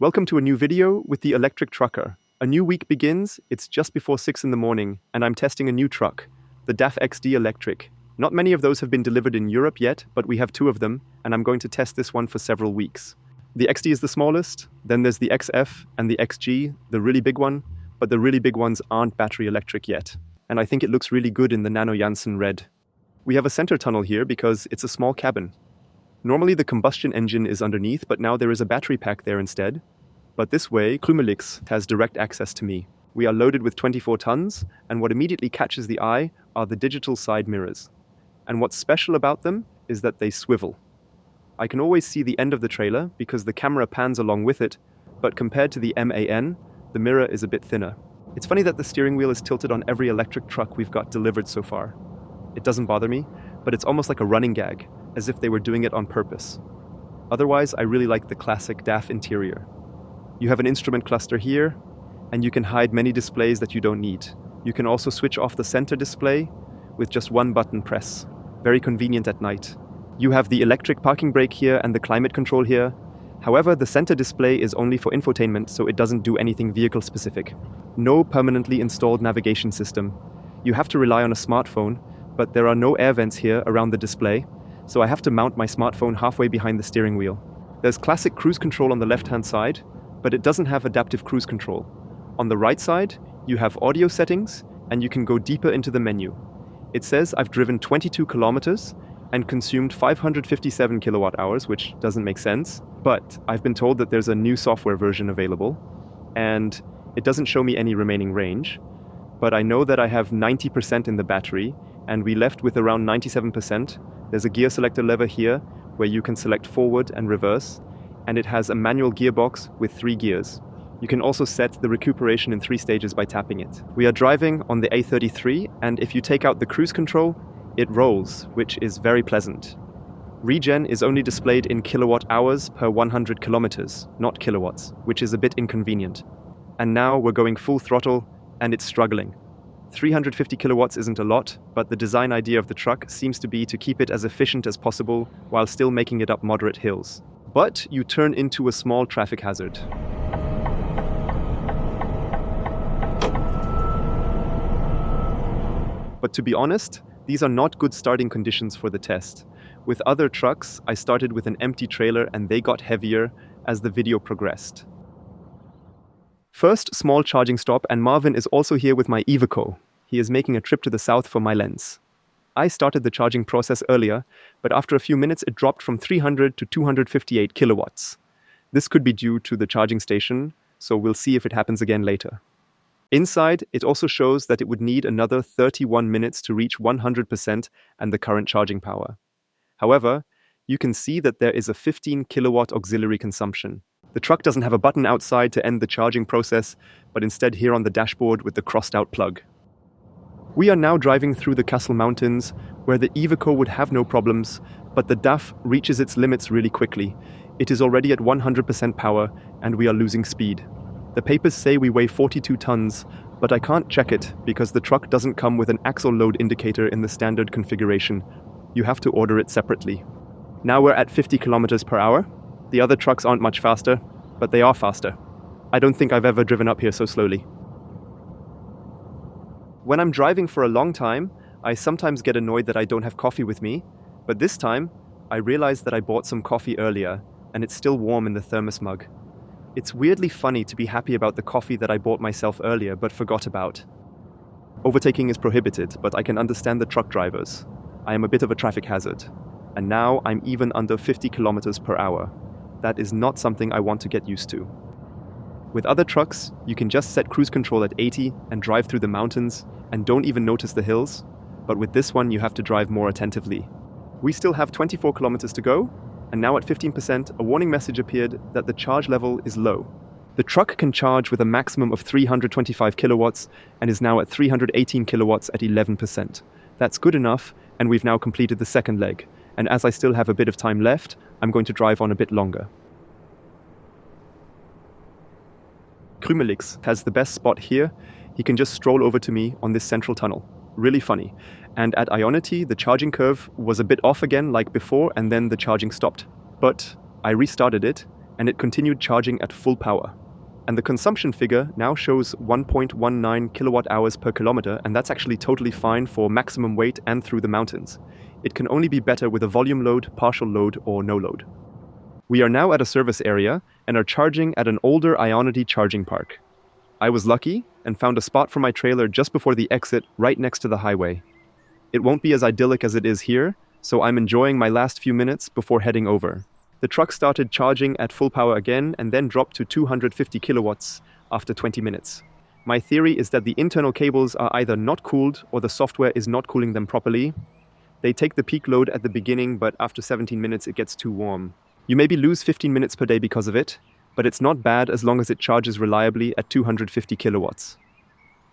Welcome to a new video with the electric trucker. A new week begins, it's just before 6 in the morning, and I'm testing a new truck, the DAF XD electric. Not many of those have been delivered in Europe yet, but we have 2 of them, and I'm going to test this one for several weeks. The XD is the smallest, then there's the XF and the XG, the really big one, but the really big ones aren't battery electric yet. And I think it looks really good in the Nano Janssen red. We have a center tunnel here because it's a small cabin. Normally the combustion engine is underneath, but now there is a battery pack there instead. But this way, Krümelix has direct access to me. We are loaded with 24 tons, and what immediately catches the eye are the digital side mirrors. And what's special about them is that they swivel. I can always see the end of the trailer because the camera pans along with it, but compared to the MAN, the mirror is a bit thinner. It's funny that the steering wheel is tilted on every electric truck we've got delivered so far. It doesn't bother me, but it's almost like a running gag, as if they were doing it on purpose. Otherwise, I really like the classic DAF interior. You have an instrument cluster here, and you can hide many displays that you don't need. You can also switch off the center display with just one button press. Very convenient at night. You have the electric parking brake here and the climate control here. However, the center display is only for infotainment, so it doesn't do anything vehicle specific. No permanently installed navigation system. You have to rely on a smartphone, but there are no air vents here around the display, so I have to mount my smartphone halfway behind the steering wheel. There's classic cruise control on the left-hand side, but it doesn't have adaptive cruise control. On the right side, you have audio settings, and you can go deeper into the menu. It says I've driven 22 kilometers and consumed 557 kilowatt hours, which doesn't make sense, but I've been told that there's a new software version available, and it doesn't show me any remaining range, but I know that I have 90% in the battery, and we left with around 97%. There's a gear selector lever here where you can select forward and reverse, and it has a manual gearbox with 3 gears. You can also set the recuperation in 3 stages by tapping it. We are driving on the A33, and if you take out the cruise control, it rolls, which is very pleasant. Regen is only displayed in kilowatt hours per 100 kilometers, not kilowatts, which is a bit inconvenient. And now we're going full throttle, and it's struggling. 350 kilowatts isn't a lot, but the design idea of the truck seems to be to keep it as efficient as possible while still making it up moderate hills. But you turn into a small traffic hazard. But to be honest, these are not good starting conditions for the test. With other trucks, I started with an empty trailer and they got heavier as the video progressed. First, small charging stop, and Marvin is also here with my Iveco. He is making a trip to the south for my lens. I started the charging process earlier, but after a few minutes it dropped from 300 to 258 kilowatts. This could be due to the charging station, so we'll see if it happens again later. Inside, it also shows that it would need another 31 minutes to reach 100% and the current charging power. However, you can see that there is a 15 kilowatt auxiliary consumption. The truck doesn't have a button outside to end the charging process, but instead here on the dashboard with the crossed out plug. We are now driving through the Kassel Mountains, where the Iveco would have no problems, but the DAF reaches its limits really quickly. It is already at 100% power, and we are losing speed. The papers say we weigh 42 tons, but I can't check it because the truck doesn't come with an axle load indicator in the standard configuration. You have to order it separately. Now we're at 50 kilometers per hour. The other trucks aren't much faster, but they are faster. I don't think I've ever driven up here so slowly. When I'm driving for a long time, I sometimes get annoyed that I don't have coffee with me, but this time, I realized that I bought some coffee earlier, and it's still warm in the thermos mug. It's weirdly funny to be happy about the coffee that I bought myself earlier but forgot about. Overtaking is prohibited, but I can understand the truck drivers. I am a bit of a traffic hazard, and now I'm even under 50 kilometers per hour. That is not something I want to get used to. With other trucks, you can just set cruise control at 80 and drive through the mountains and don't even notice the hills, but with this one you have to drive more attentively. We still have 24 kilometers to go, and now at 15%, a warning message appeared that the charge level is low. The truck can charge with a maximum of 325 kilowatts and is now at 318 kilowatts at 11%. That's good enough, and we've now completed the second leg, and as I still have a bit of time left, I'm going to drive on a bit longer. Krümelix has the best spot here. He can just stroll over to me on this central tunnel. Really funny. And at Ionity, the charging curve was a bit off again like before, and then the charging stopped. But I restarted it, and it continued charging at full power. And the consumption figure now shows 1.19 kilowatt hours per kilometer, and that's actually totally fine for maximum weight and through the mountains. It can only be better with a volume load, partial load, or no load. We are now at a service area and are charging at an older Ionity charging park. I was lucky and found a spot for my trailer just before the exit right next to the highway. It won't be as idyllic as it is here, so I'm enjoying my last few minutes before heading over. The truck started charging at full power again and then dropped to 250 kilowatts after 20 minutes. My theory is that the internal cables are either not cooled or the software is not cooling them properly. They take the peak load at the beginning, but after 17 minutes it gets too warm. You maybe lose 15 minutes per day because of it, but it's not bad as long as it charges reliably at 250 kilowatts.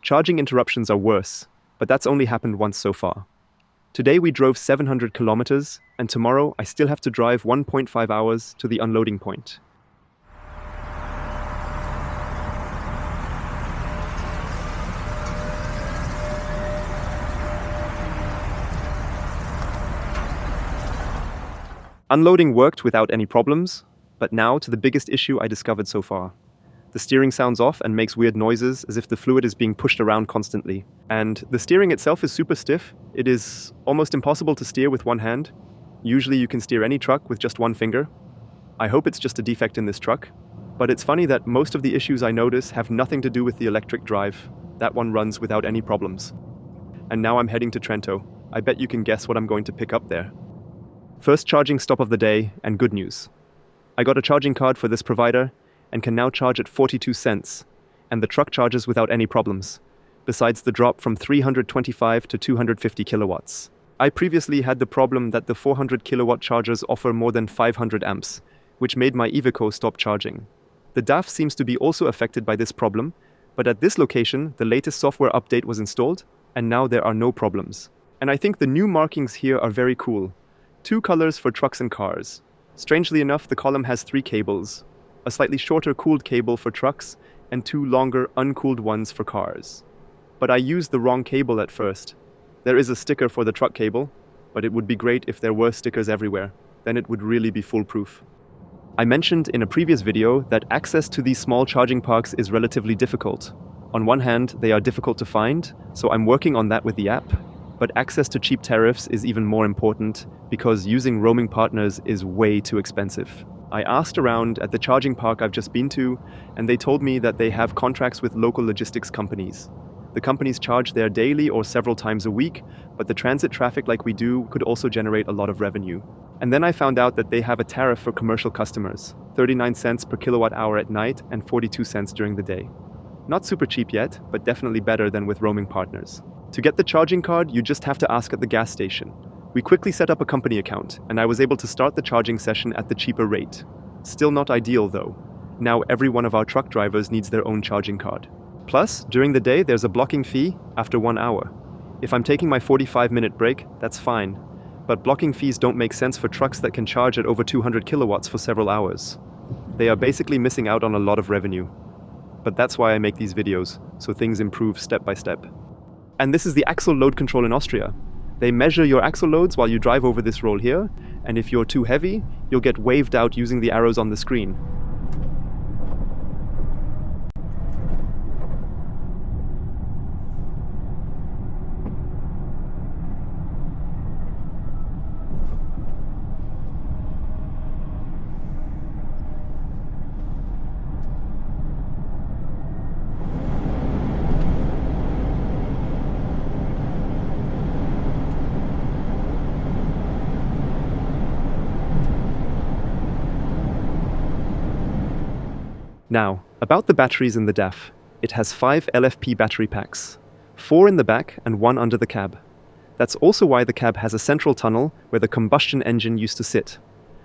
Charging interruptions are worse, but that's only happened once so far. Today we drove 700 kilometers, and tomorrow I still have to drive 1.5 hours to the unloading point. Unloading worked without any problems, but now to the biggest issue I discovered so far. The steering sounds off and makes weird noises as if the fluid is being pushed around constantly. And the steering itself is super stiff. It is almost impossible to steer with one hand. Usually you can steer any truck with just one finger. I hope it's just a defect in this truck. But it's funny that most of the issues I notice have nothing to do with the electric drive. That one runs without any problems. And now I'm heading to Trento. I bet you can guess what I'm going to pick up there. First charging stop of the day, and good news. I got a charging card for this provider and can now charge at 42 cents, and the truck charges without any problems, besides the drop from 325 to 250 kilowatts. I previously had the problem that the 400 kilowatt chargers offer more than 500 amps, which made my Iveco stop charging. The DAF seems to be also affected by this problem, but at this location, the latest software update was installed, and now there are no problems. And I think the new markings here are very cool. 2 colors for trucks and cars. Strangely enough, the column has 3 cables. A slightly shorter cooled cable for trucks, and 2 longer uncooled ones for cars. But I used the wrong cable at first. There is a sticker for the truck cable, but it would be great if there were stickers everywhere. Then it would really be foolproof. I mentioned in a previous video that access to these small charging parks is relatively difficult. On one hand, they are difficult to find, so I'm working on that with the app. But access to cheap tariffs is even more important because using roaming partners is way too expensive. I asked around at the charging park I've just been to, and they told me that they have contracts with local logistics companies. The companies charge there daily or several times a week, but the transit traffic like we do could also generate a lot of revenue. And then I found out that they have a tariff for commercial customers, 39 cents per kilowatt hour at night and 42 cents during the day. Not super cheap yet, but definitely better than with roaming partners. To get the charging card, you just have to ask at the gas station. We quickly set up a company account, and I was able to start the charging session at the cheaper rate. Still not ideal though. Now every one of our truck drivers needs their own charging card. Plus, during the day there's a blocking fee after 1 hour. If I'm taking my 45-minute break, that's fine. But blocking fees don't make sense for trucks that can charge at over 200 kilowatts for several hours. They are basically missing out on a lot of revenue. But that's why I make these videos, so things improve step by step. And this is the axle load control in Austria. They measure your axle loads while you drive over this roll here, and if you're too heavy, you'll get waved out using the arrows on the screen. Now, about the batteries in the DAF. It has 5 LFP battery packs, 4 in the back and 1 under the cab. That's also why the cab has a central tunnel where the combustion engine used to sit.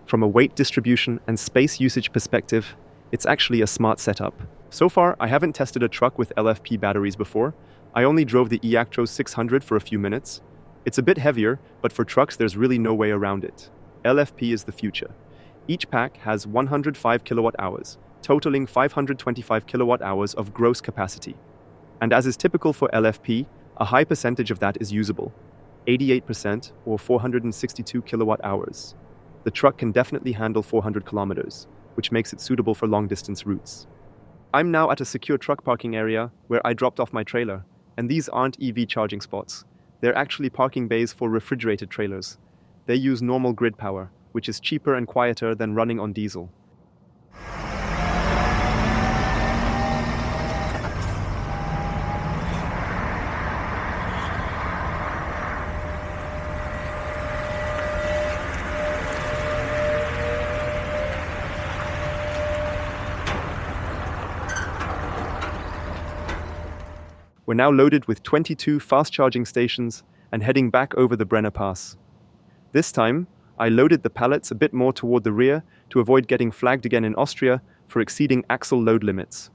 From a weight distribution and space usage perspective, it's actually a smart setup. So far, I haven't tested a truck with LFP batteries before. I only drove the eActros 600 for a few minutes. It's a bit heavier, but for trucks there's really no way around it. LFP is the future. Each pack has 105 kilowatt hours, totaling 525 kilowatt hours of gross capacity. And as is typical for LFP, a high percentage of that is usable, 88% or 462 kilowatt hours. The truck can definitely handle 400 kilometers. which makes it suitable for long-distance routes. I'm now at a secure truck parking area where I dropped off my trailer, and these aren't EV charging spots. They're actually parking bays for refrigerated trailers. They use normal grid power, which is cheaper and quieter than running on diesel. We're now loaded with 22 fast-charging stations and heading back over the Brenner Pass. This time, I loaded the pallets a bit more toward the rear to avoid getting flagged again in Austria for exceeding axle load limits.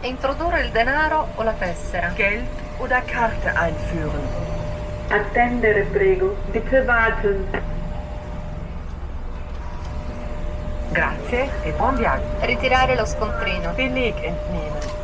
Introdurre il denaro o la tessera. Geld oder Karte einführen. Attendere, prego. Die privaten. Grazie e buon viaggio. Ritirare lo scontrino. Beleg entnehmen.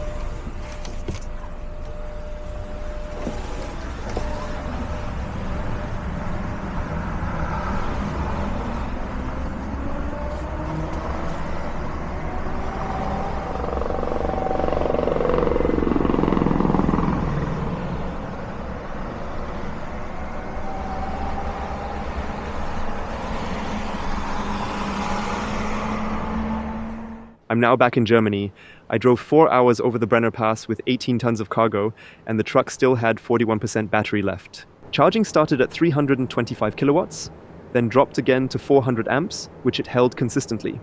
I'm now back in Germany. I drove 4 hours over the Brenner Pass with 18 tons of cargo, and the truck still had 41% battery left. Charging started at 325 kilowatts, then dropped again to 400 amps, which it held consistently.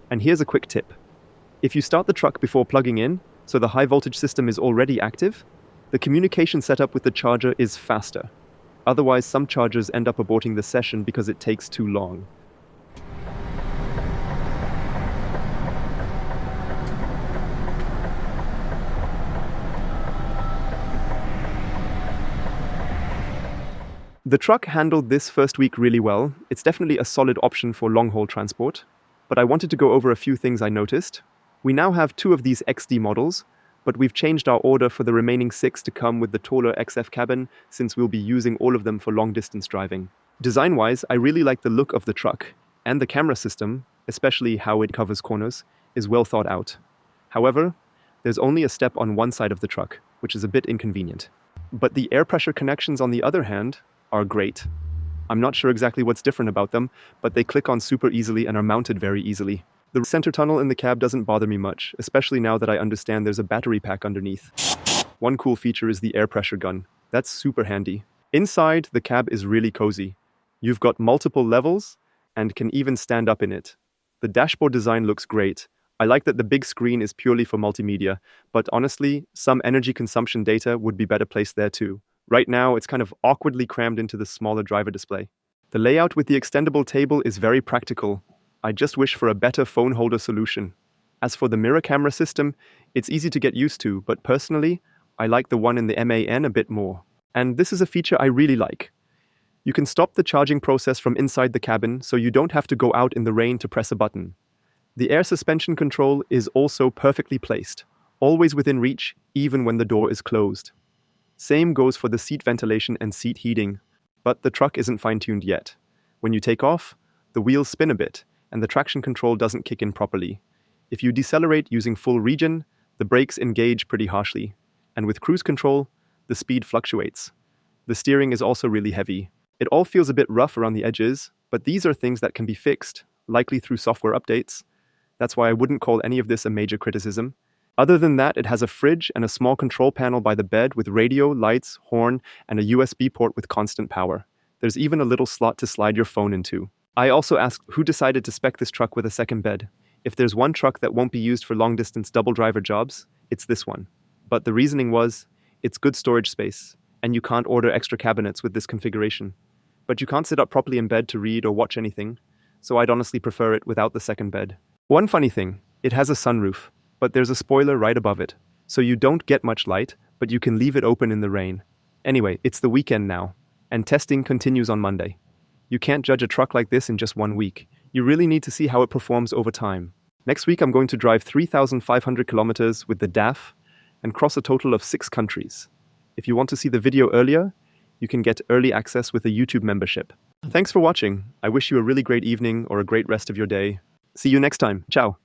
And here's a quick tip. If you start the truck before plugging in, so the high voltage system is already active, the communication setup with the charger is faster. Otherwise, some chargers end up aborting the session because it takes too long. The truck handled this first week really well. It's definitely a solid option for long-haul transport. But I wanted to go over a few things I noticed. We now have 2 of these XD models, but we've changed our order for the remaining 6 to come with the taller XF cabin, since we'll be using all of them for long-distance driving. Design-wise, I really like the look of the truck, and the camera system, especially how it covers corners, is well thought out. However, there's only a step on one side of the truck, which is a bit inconvenient. But the air pressure connections, on the other hand, are great. I'm not sure exactly what's different about them, but they click on super easily and are mounted very easily. The center tunnel in the cab doesn't bother me much, especially now that I understand there's a battery pack underneath. One cool feature is the air pressure gun. That's super handy. Inside, the cab is really cozy. You've got multiple levels and can even stand up in it. The dashboard design looks great. I like that the big screen is purely for multimedia, but honestly, some energy consumption data would be better placed there too. Right now, it's kind of awkwardly crammed into the smaller driver display. The layout with the extendable table is very practical. I just wish for a better phone holder solution. As for the mirror camera system, it's easy to get used to, but personally, I like the one in the MAN a bit more. And this is a feature I really like. You can stop the charging process from inside the cabin, so you don't have to go out in the rain to press a button. The air suspension control is also perfectly placed, always within reach, even when the door is closed. Same goes for the seat ventilation and seat heating, but the truck isn't fine-tuned yet. When you take off, the wheels spin a bit, and the traction control doesn't kick in properly. If you decelerate using full regen, the brakes engage pretty harshly, and with cruise control, the speed fluctuates. The steering is also really heavy. It all feels a bit rough around the edges, but these are things that can be fixed, likely through software updates. That's why I wouldn't call any of this a major criticism. Other than that, it has a fridge and a small control panel by the bed with radio, lights, horn, and a USB port with constant power. There's even a little slot to slide your phone into. I also asked who decided to spec this truck with a second bed. If there's one truck that won't be used for long-distance double driver jobs, it's this one. But the reasoning was, it's good storage space, and you can't order extra cabinets with this configuration. But you can't sit up properly in bed to read or watch anything, so I'd honestly prefer it without the second bed. One funny thing, it has a sunroof, but there's a spoiler right above it, so you don't get much light, but you can leave it open in the rain. Anyway, it's the weekend now, and testing continues on Monday. You can't judge a truck like this in just 1 week. You really need to see how it performs over time. Next week I'm going to drive 3,500 kilometers with the DAF and cross a total of 6 countries. If you want to see the video earlier, you can get early access with a YouTube membership. Thanks for watching. I wish you a really great evening or a great rest of your day. See you next time. Ciao.